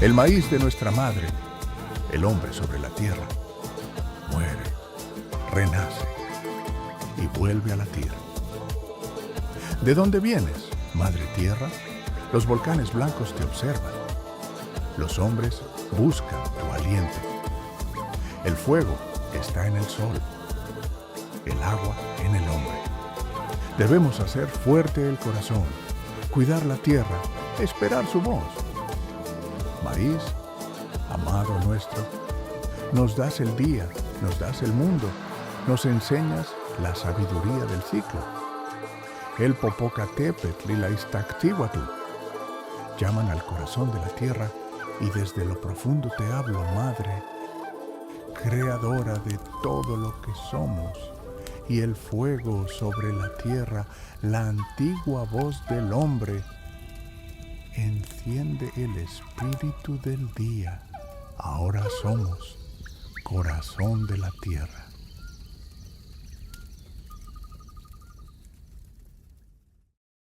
El maíz de nuestra madre, el hombre sobre la tierra, muere, renace y vuelve a latir. ¿De dónde vienes, madre tierra? Los volcanes blancos te observan. Los hombres buscan tu aliento. El fuego está en el sol, el agua en el hombre. Debemos hacer fuerte el corazón, cuidar la tierra, esperar su voz. Maíz, amado nuestro, nos das el día, nos das el mundo, nos enseñas la sabiduría del ciclo. El Popocatépetl y la Iztaccíhuatl llaman al corazón de la tierra y desde lo profundo te hablo, madre, creadora de todo lo que somos, y el fuego sobre la tierra, la antigua voz del hombre, enciende el espíritu del día. Ahora somos corazón de la tierra.